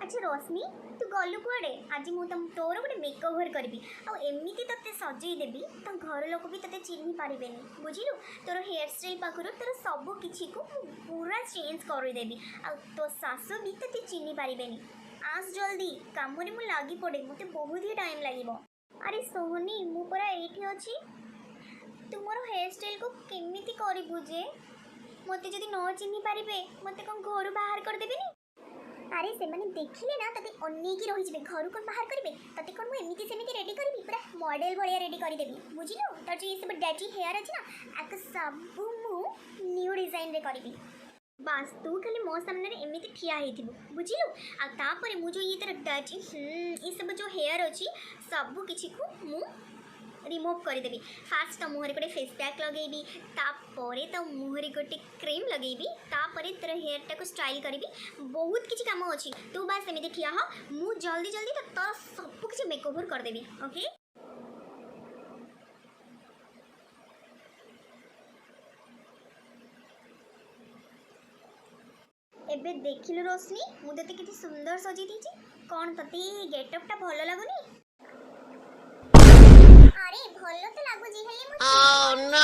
अच्छा रश्मि तू गलु कुआडे आज मु तोर गोटे मेकओवर करी आमती ते सजई देवी तो घर लोक भी ते चिन्ह पारे बुझिलु तोर हेयर स्टाइल पाखर तोर सब किसी को पूरा चेंज करदेवी आ तो सासु भी ते चिन्ह पारे आस जल्दी काम मु लगी पड़े मत बहुत ही टाइम लगे। अरे सोहनी मु पूरा एठी अच्छी तू मोर हेयर स्टाइल को केमिति करिबु जे मते जदि न चिन्ह पारे मते कौन घर बाहर करदेबे। अरे से मैंने देखिले ना तते अनेकी रही जिवे घर कौन बाहर करिवे तते कौन मु एमिति सेमिति रेडी करबी पूरा मॉडल भलिया रेडी करी देबी बुझिलो त जे सब डैटी हेयर अछि ना आक सब मु न्यू डिजाइन रे करबी बस तू खाली मो सामने रे एमिति ठिया हेथिबु बुझिलो आ तापरे मु जो ये तेरा डैटी ई सब जो हेयर अछि सब किछि को मु रिमूव करदेवी फास्ट तो मुहर गोटे फेस पैक लगेबी तापरे तो मुहर गोटे क्रीम लगेबी तापरे तेरा हेयर टाक स्टाइल करी बहुत किसी काम अच्छी तू बस एमती ठिया हो मु जल्दी जल्दी तो तोर सब किसी मेकओवर करदेवी ओके। एबे देखिलु रोशनी मु तते किति सुंदर सजी दीची कौन तते गेटअप टा भलो लागुनी। अरे भलो तो लागु जी हेले मु ओह नो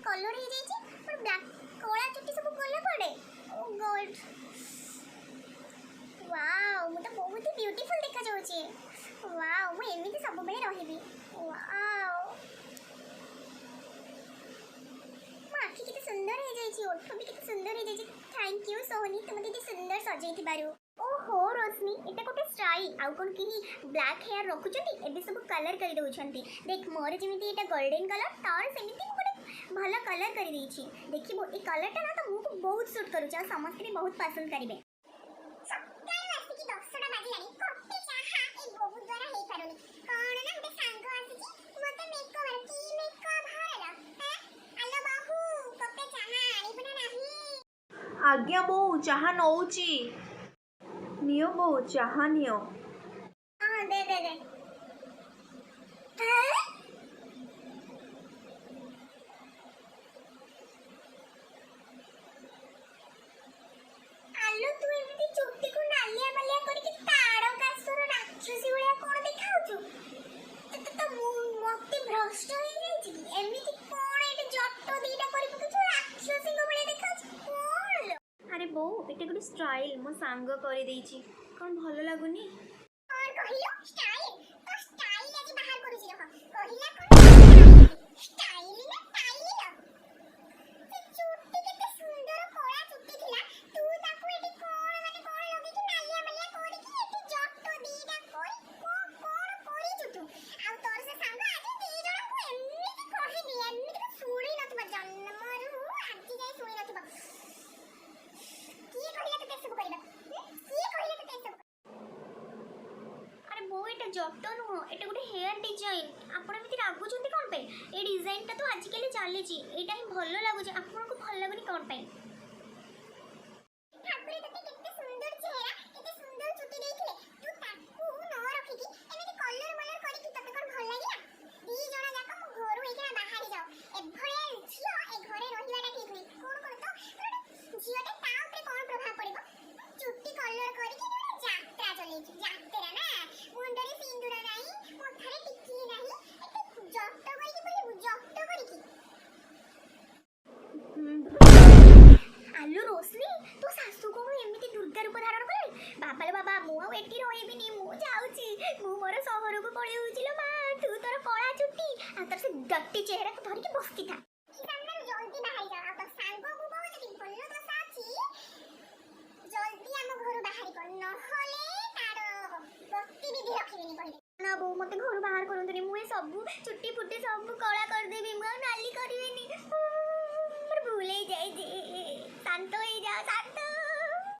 कलर हे जाई छी पर ब्लैक कोला चुट्टी सब कोला पड़े ओ गॉड वाओ मु तो बहुत ही ब्यूटीफुल देखा जाउ छी वाओ मु एमिति सब बेले रहिबी वाओ माखी किते सुंदर हे जाई छी ओठ भी किते सुंदर हे जाई छी थैंक यू सोहनी तुम किते सुंदर सजई थिबारु। ओहो रश्मि एटा कोटे स्टाइल आउ कोन की ब्लैक हेयर रखुचंती एबे सब कलर करी दउछंती देख मोर जेमिति एटा गोल्डन कलर तार सेमिति कोटे भलो कलर करी देछि देखिबो ए कलरटा ना तो मुको बहुत सूट करू छ समस्त भी बहुत पसंद करिवे। सकाळ वासी की 10टा बाजी लानी कपे चाहा ए बहुत द्वारा हे करूनी कोन ना गोटे सांग आसी छी मते मेकओवर की मेकअप हारला आलो बाबू कपे चाहा आनिबना नाही आज्ञा बो चाहा नउची नियो बो चाहा नियो हां दे दे दे आलो तू एमिति चुट्टी को नालिया बलिया करके ताड़ो कासर राक्षसी भलिया कोन देखाउछु तो मते भ्रष्ट हो जाई छी एमिति कोन एटे जट्टो दीटा करि पकछु राक्षसी को भलिया देखाउछु कोन। अरे बो एटे गुड स्टाइल मो सांग करि देई छी कोन भलो लागुनी और कहिलो स्टाइल तो स्टाइल आज बाहर करू छी देखो कहिला कोन स्टाइल ना स्टाइल ना से चुट्टी केते सुंदर कोला चुट्टी थिला तू ताको एटी कोन माने कोन लगे कि नालिया मलिया कोरी कि एटी जट्टो दीटा कोई कोन कोरी चुटू आ तोर से सांग आज दी जण को एमिति कहि दी एमिति को सुणी नथबा जन्मरू आज जाय सुणी नथबा की कहिला तो सब करिबा की कहिला तो सब। अरे बो एटा जट्टो नुह एटा गोटे हेयर डिजाइन आपण एमिति लागुचंती कोन पे ए डिजाइन ता तो आज काली चाली छी एटा ही भलो लागु छी आपण को भलो लागुनी कोन पे ठाकुरे तते केते सुंदर चेहरा केते सुंदर चुट्टी देखले तू ताकू न रखी की एमिति कलर मलर करी की तते कोन भल लागिला दी जणा जाका मु घरु एके बाहर जाओ ए भले झियो ए घरे रहिलाटा ठीक नै कोन कोन तो झियोटे ता ऊपर कोन प्रभाव पड़िबो चुट्टी कलर करी की यात्रा चले छी यात्रा ना मुंडरे सिंदूर नाही मथारे टिकी नाही एते जट्टो करी की बोले जट्टो करी की आलू रोशनी तो सासू को एमिति दुर्गा रूप धारण करे बाबा रे बाबा मु आ एटी रहिबिनी मु जाउची मु मोर शहर को पळे होइचिलो मा तू तोर कळा चुट्टी आ तोर से डट्टी चेहरा को धरि के बसती था सामने जल्दी बाहर जा आ तो सांग को बहुत दिन भलो तो साची जल्दी हम घर बाहर कर न होले तार गतिविधि रखिबिनी कहले ना बो मते घर बाहर करंतनी मु सब चुट्टी फुट्टी सब कळा कर देबी मु नाली करिवेनी पर भूले जाई जे शांत हो जा